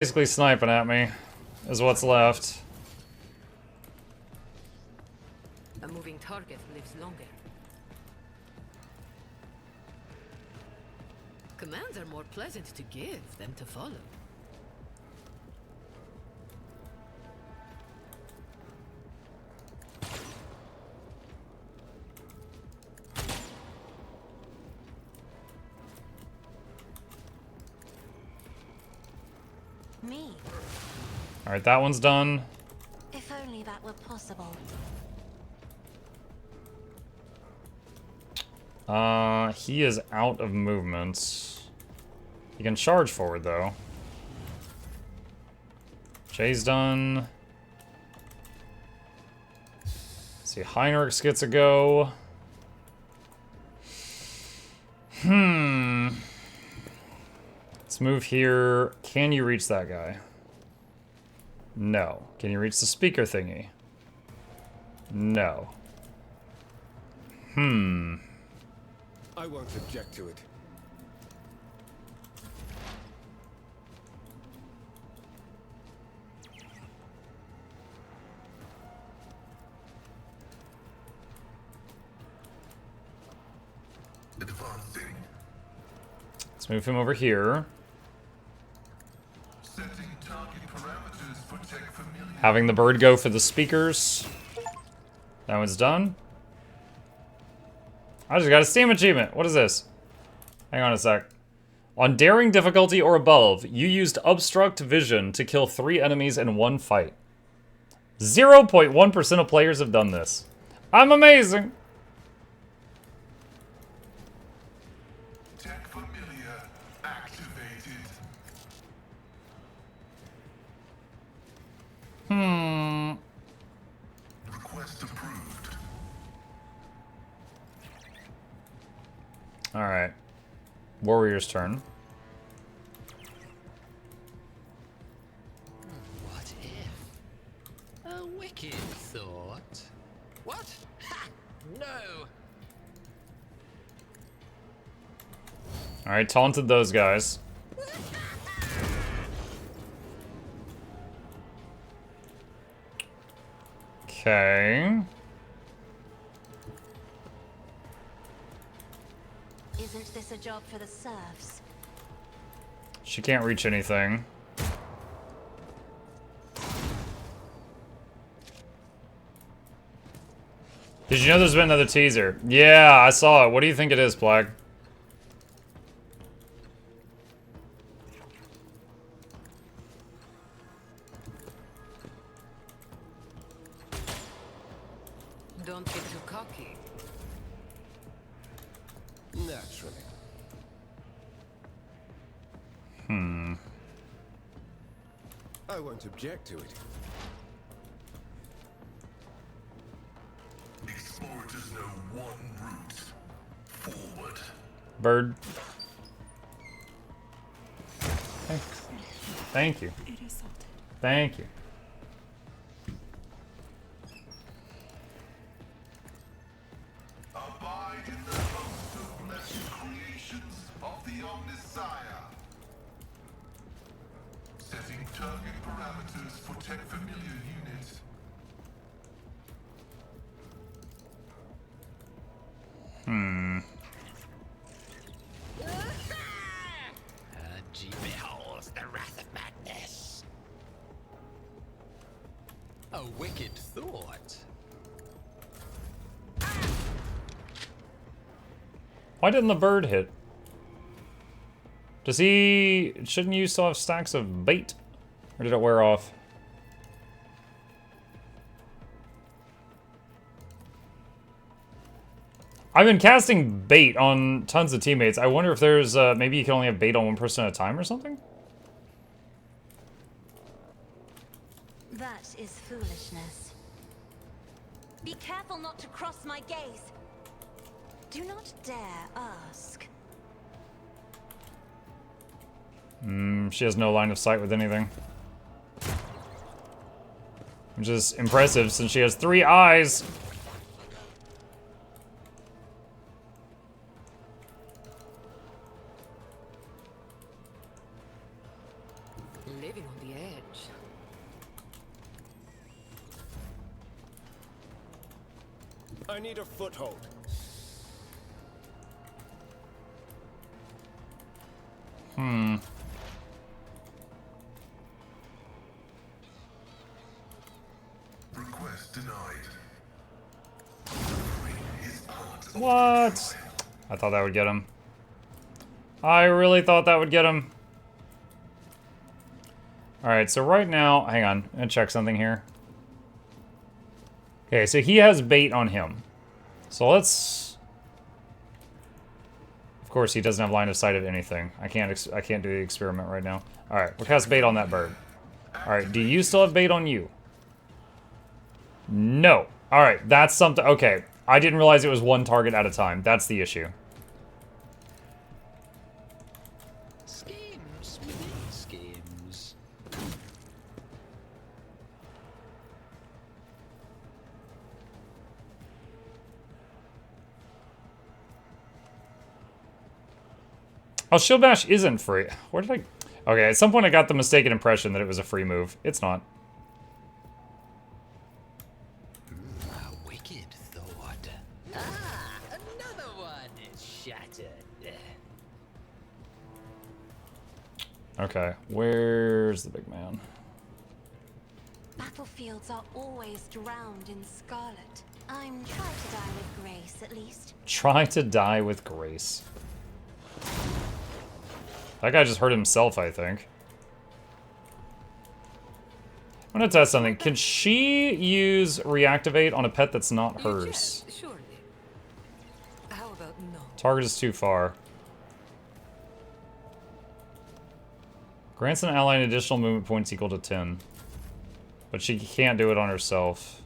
Basically sniping at me is what's left. A moving target lives longer. Commands are more pleasant to give than to follow. Me. Alright, that one's done. If only that were possible. He is out of movement. He can charge forward, though. Jay's done. Let's see, Heinrichs gets a go. Let's move here. Can you reach that guy? No. Can you reach the speaker thingy? No. I won't object to it. Advancing. Let's move him over here. Setting target parameters for tech familiar. Having the bird go for the speakers. That one's done. I just got a Steam achievement. What is this? Hang on a sec. On daring difficulty or above, you used obstruct vision to kill 3 enemies in one fight. 0.1% of players have done this. I'm amazing. Tech familiar activated. Request approved. Alright. Warrior's turn. What if? A wicked thought. What? Ha! No! Alright, taunted those guys. Okay. Isn't this a job for the serfs? She can't reach anything. Did you know there's been another teaser? Yeah, I saw it. What do you think it is, Plague? Don't get too cocky. Naturally. I won't object to it. Explorers know one route. Forward. Bird. Thank you. Thank you. Abide in the host of blessed creations of the Omnissiah. Setting target parameters for tech familiar units. G beholds the wrath of madness. A wicked thought. Why didn't the bird hit? Does he... Shouldn't you still have stacks of bait? Or did it wear off? I've been casting bait on tons of teammates. I wonder if there's, maybe you can only have bait on one person at a time or something? That is foolishness. Be careful not to cross my gaze. Do not dare ask. She has no line of sight with anything. Which is impressive since she has 3 eyes. Living on the edge. I need a foothold. Request denied. Suffering is part of What? I thought that would get him. I really thought that would get him. Alright, so right now, hang on, I'm gonna check something here. Okay, so he has bait on him. So let's... Of course, he doesn't have line of sight of anything. I can't do the experiment right now. Alright, we'll cast bait on that bird. Alright, do you still have bait on you? No. Alright, that's something... Okay, I didn't realize it was one target at a time. That's the issue. Schemes within schemes. Oh, Shield Bash isn't free. Where did I... Okay, at some point I got the mistaken impression that it was a free move. It's not. A wicked thought. Ah, another one is shattered. Okay, where's the big man? Battlefields are always drowned in scarlet. I'm trying to die with grace, at least. Try to die with grace. That guy just hurt himself, I think. I'm gonna test something. Can she use reactivate on a pet that's not You hers? can, surely. How about no? Target is too far. Grants an ally an additional movement points equal to 10. But she can't do it on herself.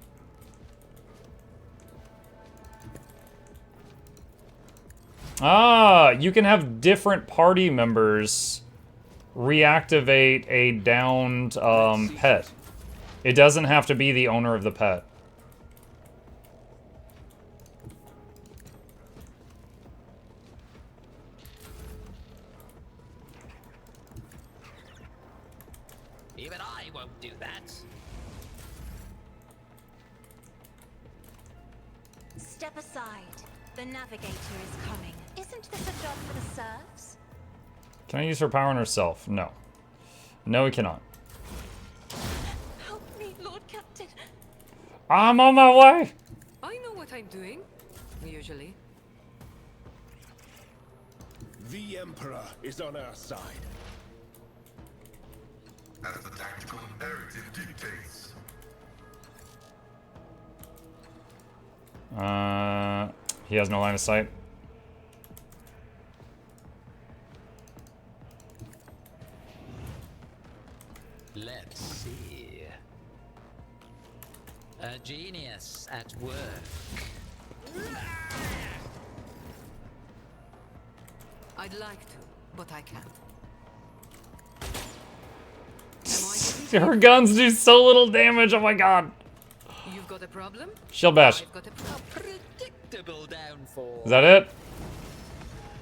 Ah, you can have different party members reactivate a downed pet. It doesn't have to be the owner of the pet. Even I won't do that. Step aside. The navigator is coming. Isn't this a job for the serfs? Can I use her power on herself? No. No, we cannot. Help me, Lord Captain. I'm on my way! I know what I'm doing. Usually. The Emperor is on our side. as the tactical imperative dictates. He has no line of sight. Let's see. A genius at work. I'd like to, but I can't. Her guns do so little damage, oh my god. You've got a problem? Shield bash. I've got a problem. Predictable downfall. Is that it?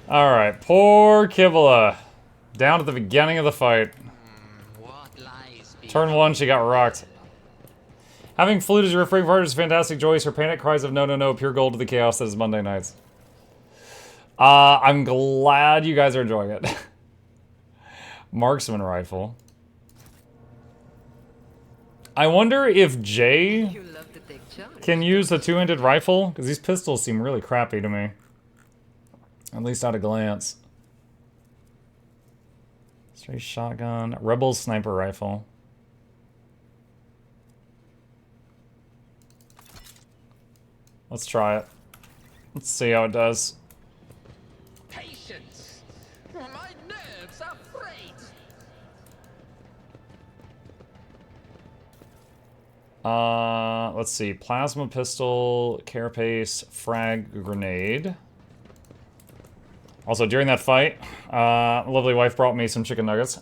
Alright, poor Kibula. Down at the beginning of the fight. What lies Turn one, she got rocked. Having flute as your refrain part is fantastic joys. Her panic cries of no, no, no, pure gold to the chaos that is Monday nights. I'm glad you guys are enjoying it. Marksman rifle. I wonder if Jay You love to take charge. can use a two-handed rifle, because these pistols seem really crappy to me. At least at a glance. Straight shotgun. Rebel sniper rifle. Let's try it. Let's see how it does. Patience. My nerves are frayed. Let's see. Plasma pistol, carapace, frag grenade. Also, during that fight, lovely wife brought me some chicken nuggets.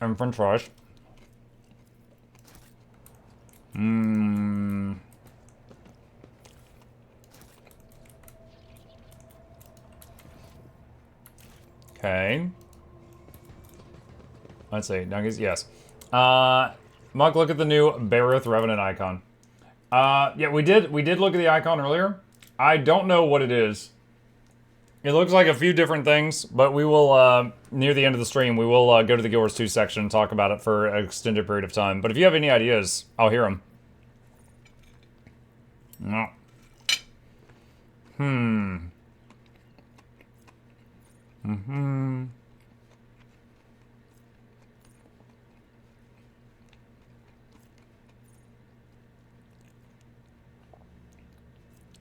And french fries. Mmm. Okay. Let's see. Nuggies, yes. Muck, look at the new Bareth Revenant icon. Yeah, we did look at the icon earlier. I don't know what it is. It looks like a few different things, but we will, near the end of the stream, we will go to the Guild Wars 2 section and talk about it for an extended period of time. But if you have any ideas, I'll hear them. No.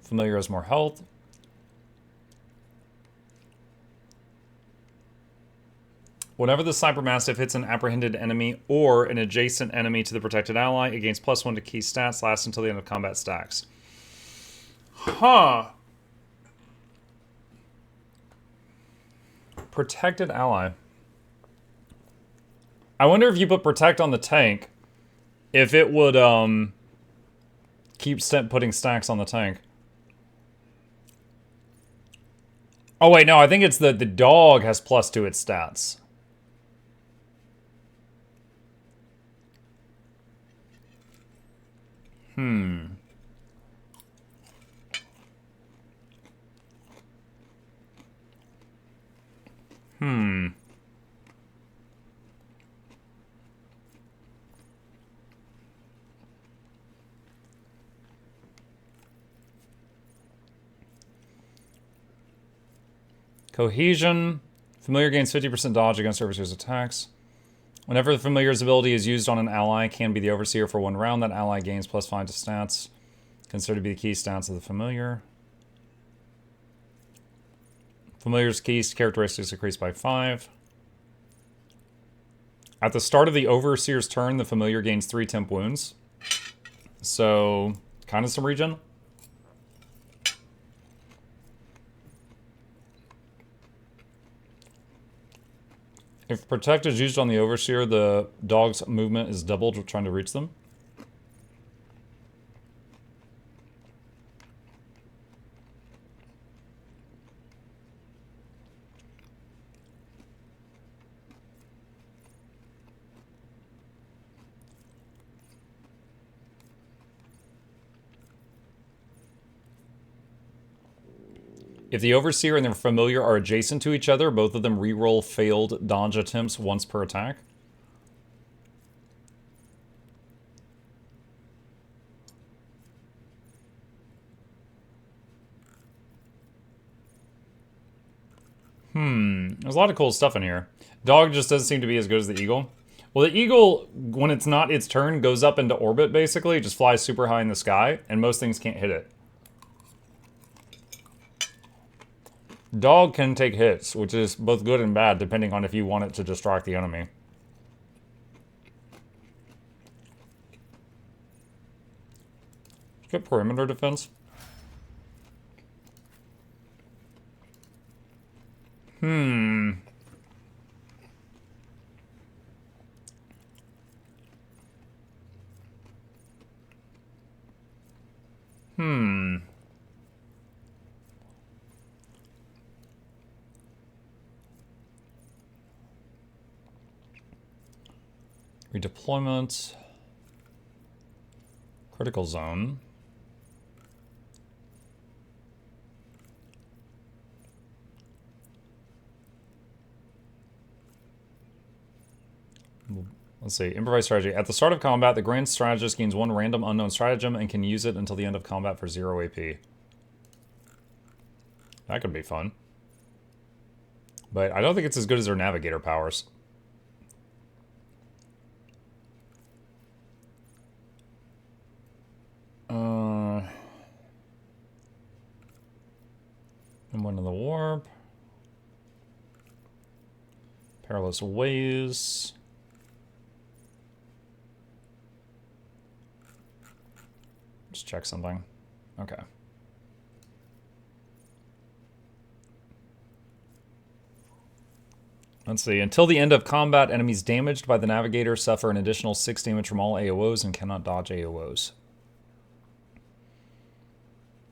Familiar has more health. Whenever the Cyber Mastiff hits an apprehended enemy or an adjacent enemy to the protected ally, it gains +1 to key stats, lasts until the end of combat stacks. Huh. Protected ally. I wonder if you put protect on the tank, if it would keep putting stacks on the tank. Oh wait, no, I think it's the dog has +2 its stats. Cohesion. Familiar gains 50% dodge against Overseer's attacks. Whenever the Familiar's ability is used on an ally, can be the Overseer for 1 round. That ally gains +5 to stats. Considered to be the key stats of the Familiar. Familiar's key characteristics increase by 5. At the start of the Overseer's turn, the Familiar gains 3 temp wounds. So, kind of some regen. If Protect is used on the Overseer, the dog's movement is doubled trying to reach them. If the Overseer and their Familiar are adjacent to each other, both of them reroll failed dodge attempts once per attack. There's a lot of cool stuff in here. Dog just doesn't seem to be as good as the Eagle. Well, the Eagle, when it's not its turn, goes up into orbit, basically. Just flies super high in the sky, and most things can't hit it. Dog can take hits, which is both good and bad, depending on if you want it to distract the enemy. Get perimeter defense. Redeployment. Critical zone. Let's see. Improvised strategy. At the start of combat, the Grand Strategist gains 1 random unknown stratagem and can use it until the end of combat for 0 AP. That could be fun. But I don't think it's as good as their Navigator powers. And 1 in the warp. Perilous ways. Just check something. Okay. Let's see. Until the end of combat, enemies damaged by the Navigator suffer an additional 6 damage from all AOs and cannot dodge AOs.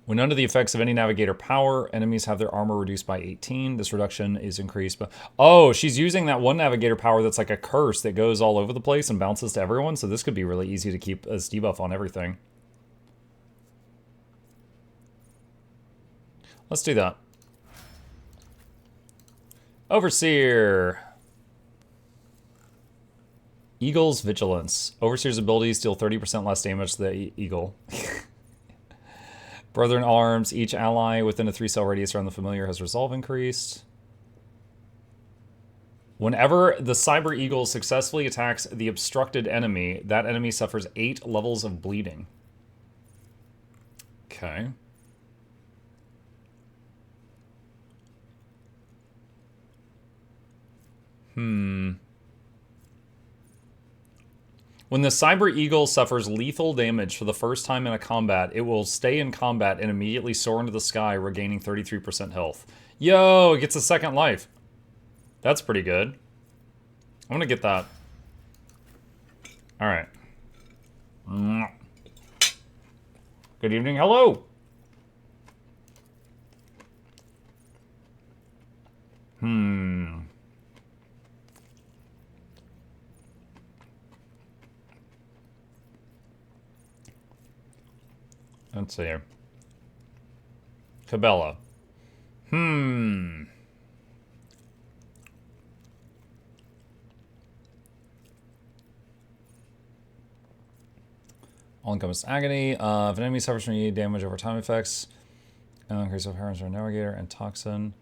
When under the effects of any navigator power, enemies have their armor reduced by 18. This reduction is increased by... Oh, she's using that one navigator power that's like a curse that goes all over the place and bounces to everyone, so this could be really easy to keep as debuff on everything. Let's do that. Overseer. Eagle's Vigilance. Overseer's abilities deal 30% less damage to the eagle. Brother in Arms. Each ally within a 3-cell radius around the familiar has resolve increased. Whenever the Cyber Eagle successfully attacks the obstructed enemy, that enemy suffers 8 levels of bleeding. Okay. When the Cyber Eagle suffers lethal damage for the first time in a combat, it will stay in combat and immediately soar into the sky, regaining 33% health. Yo, it gets a second life. That's pretty good. I'm gonna get that. Alright. Good evening, hello! Let's see here. Cabela. All-encompass agony. If an enemy suffers from any damage over time effects, increase of parents or navigator and toxin.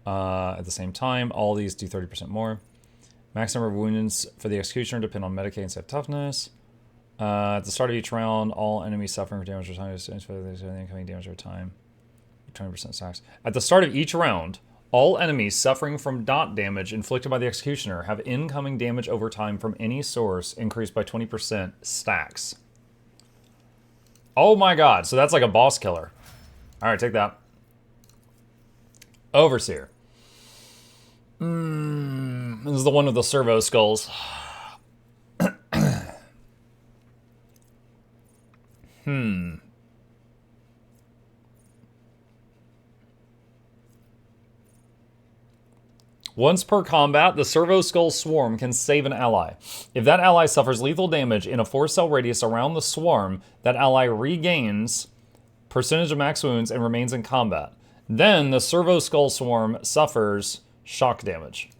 At the same time, all these do 30% more. Max number of wounds for the executioner depend on Medicaid and set toughness. At the start of each round, all enemies suffering from damage over time the incoming damage over time. 20% stacks. At the start of each round, all enemies suffering from dot damage inflicted by the executioner have incoming damage over time from any source increased by 20% stacks. Oh my god, so that's like a boss killer. Alright, take that. Overseer. This is the one with the servo skulls. Once per combat, the Servo Skull Swarm can save an ally. If that ally suffers lethal damage in a 4-cell radius around the swarm, that ally regains percentage of max wounds and remains in combat. Then the Servo Skull Swarm suffers shock damage.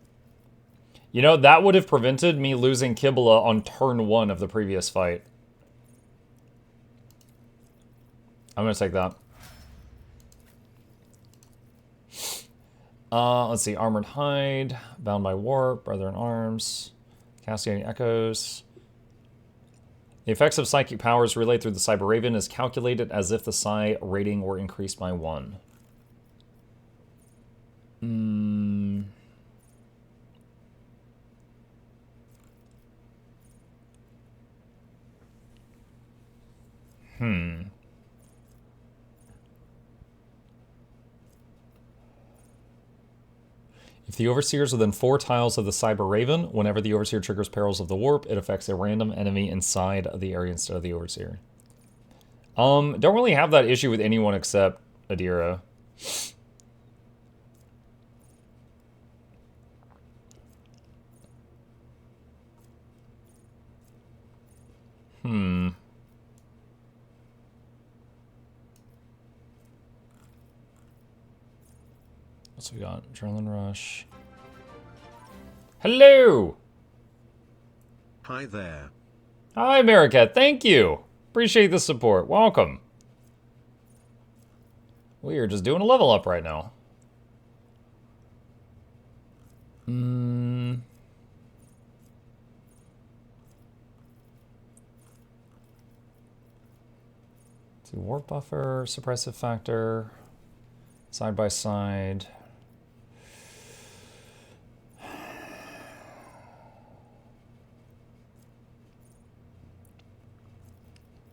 You know, that would have prevented me losing Kibula on turn 1 of the previous fight. I'm going to take that. Let's see. Armored Hide. Bound by Warp. Brother in Arms. Cascading Echoes. The effects of psychic powers relayed through the Cyber Raven is calculated as if the Psi rating were increased by 1. If the Overseer is within 4 tiles of the Cyber Raven, whenever the Overseer triggers Perils of the Warp, it affects a random enemy inside of the area instead of the Overseer. Don't really have that issue with anyone except Adira. What's we got? Adrenaline Rush. Hello! Hi there. Hi, America. Thank you. Appreciate the support. Welcome. We are just doing a level up right now. Let's see, warp buffer, suppressive factor, side by side.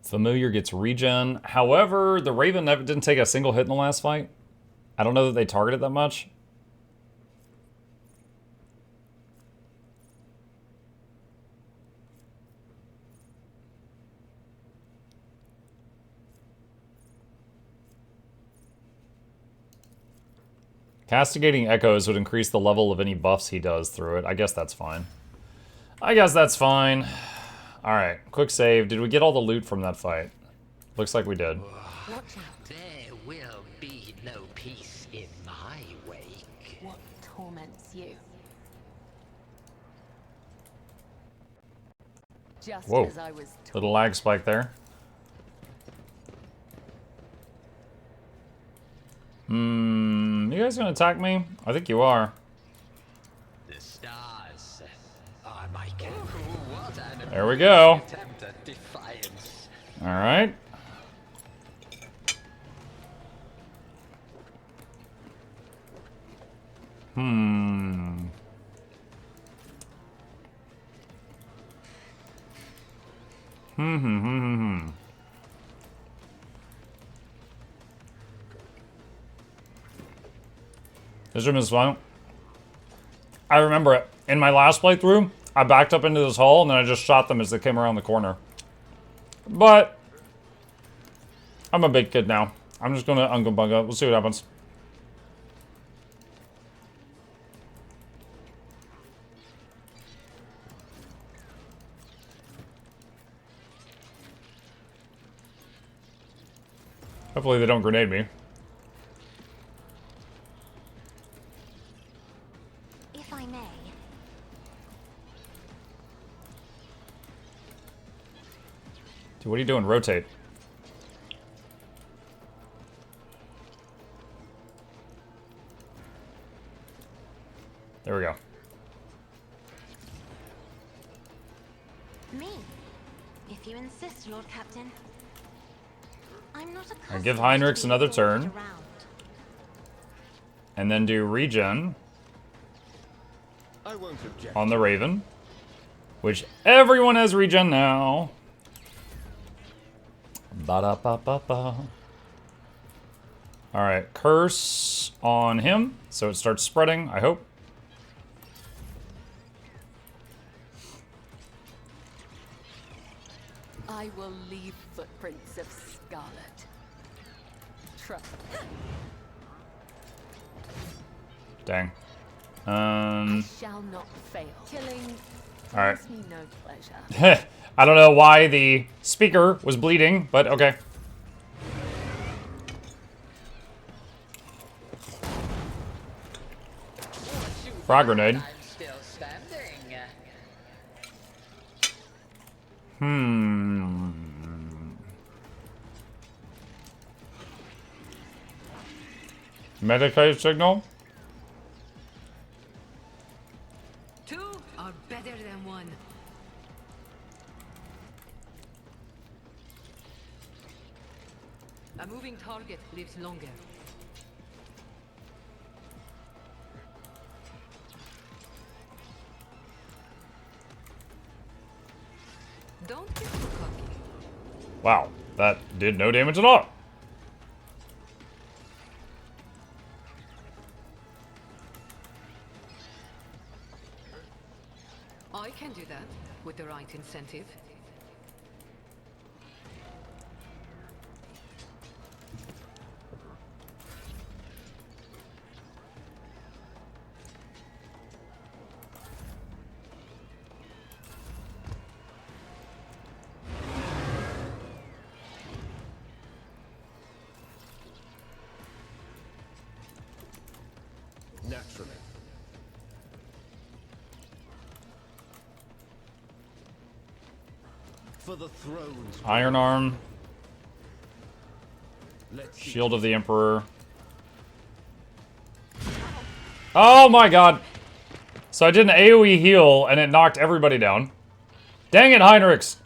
Familiar gets regen. However, the Raven didn't take a single hit in the last fight. I don't know that they targeted that much. Castigating echoes would increase the level of any buffs he does through it. I guess that's fine. I guess that's fine. Alright, quick save. Did we get all the loot from that fight? Looks like we did. Watch out. There will be no peace in my wake. What torments you? Just Whoa. as I was told. Little lag spike there. You guys gonna attack me? I think you are. The stars are my camp. What an There we go. attempt at defiance. Alright. This room is fun. I remember it. In my last playthrough, I backed up into this hole and then I just shot them as they came around the corner. But I'm a big kid now. I'm just gonna unga bunga. We'll see what happens. Hopefully they don't grenade me. If I may. Dude, what are you doing? Rotate. There we go. Me. If you insist, Lord Captain. I'm not I give accustomed Heinrichs to being another ordered turn. around. And then do regen I won't object. on the Raven. Which everyone has regen now. Ba-da-ba-ba-ba. Alright, curse on him. So it starts spreading, I hope. I will leave footprints of scarlet. Trust. Dang. I shall not fail. Killing All right. brings me no pleasure. I don't know why the speaker was bleeding, but okay. Frog grenade. I'm still standing. Medicated signal. Two are better than one. A moving target lives longer. Don't get too cocky. Wow, that did no damage at all. I can do that with the right incentive. Naturally. For the thrones. Iron Arm, Let's see. Shield of the Emperor. Oh my god. So I did an AoE heal and it knocked everybody down. Dang it, Heinrichs.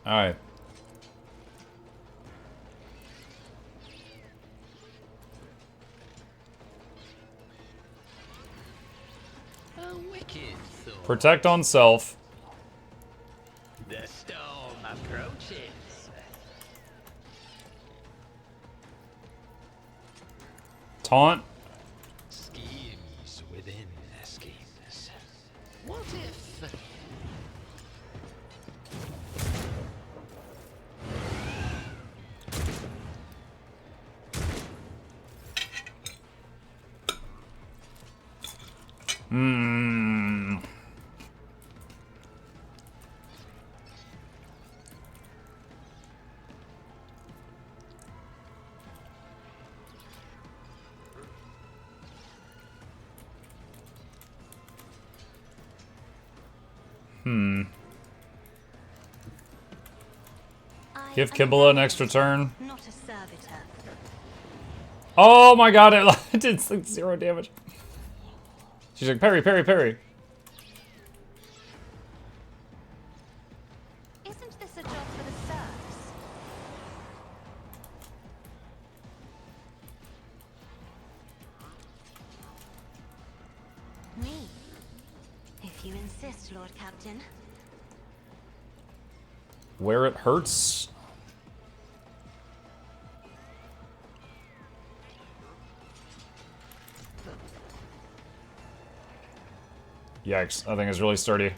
Alright. A wicked thought. Protect on self. The storm approaches. Taunt. Schemes within schemes. What if... Hmm. Give Kibble an extra turn. Not a servitor. Oh my god, it did like 0 damage. She's like, parry, parry, parry. Isn't this a job for the serfs? Me. If you insist, Lord Captain. Where it hurts. Yikes, that thing is really sturdy.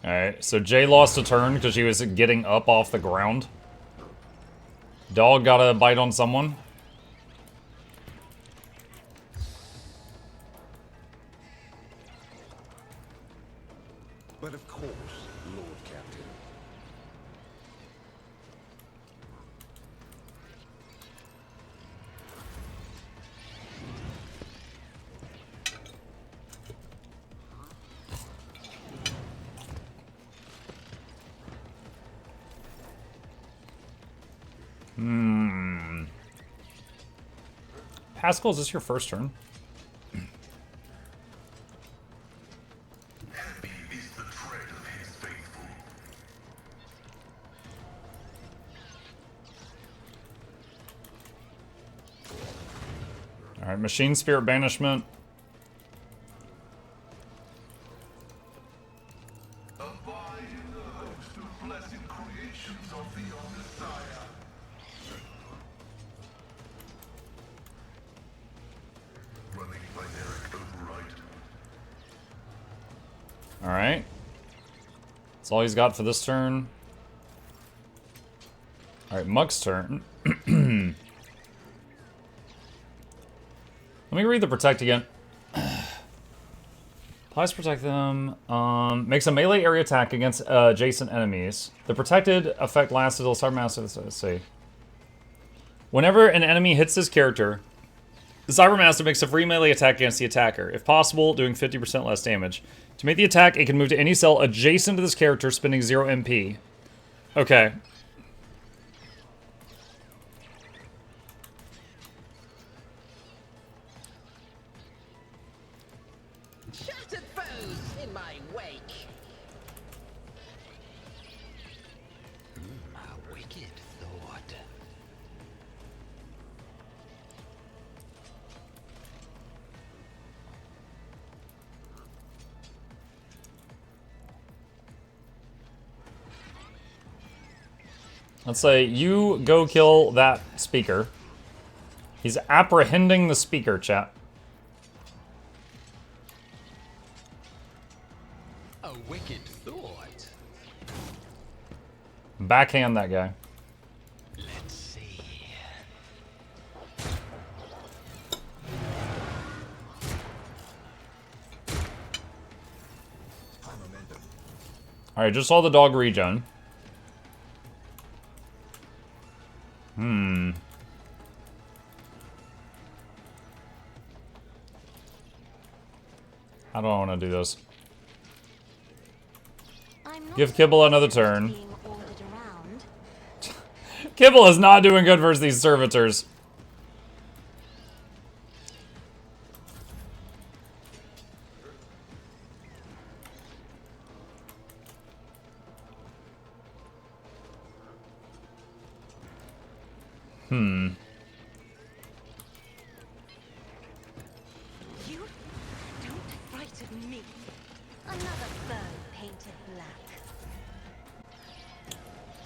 Alright, so Jay lost a turn because she was getting up off the ground. Dog got a bite on someone. But of course, Lord Captain. Pascal, is this your first turn? Happy is the tread of his faithful. Alright, Machine Spirit Banishment. Abide in the host of blessed creations of the Messiah. Running binaric override. Alright. That's all he's got for this turn. Alright, Muck's turn. Let me read the Protect again. Applies Protect them. Makes a melee area attack against adjacent enemies. The protected effect lasts until Cybermaster. Let's see. Whenever an enemy hits this character, the Cybermaster makes a free melee attack against the attacker. If possible, doing 50% less damage. To make the attack, it can move to any cell adjacent to this character, spending 0 MP. Okay. Shattered foes in my wake. A wicked thought. Let's say you go kill that speaker. He's apprehending the speaker, chat. A wicked thought. Backhand that guy. Let's see. Alright, just saw the dog regen. How do I want to do this? I'm not Give Kibble another turn. being ordered around. Kibble is not doing good versus these servitors.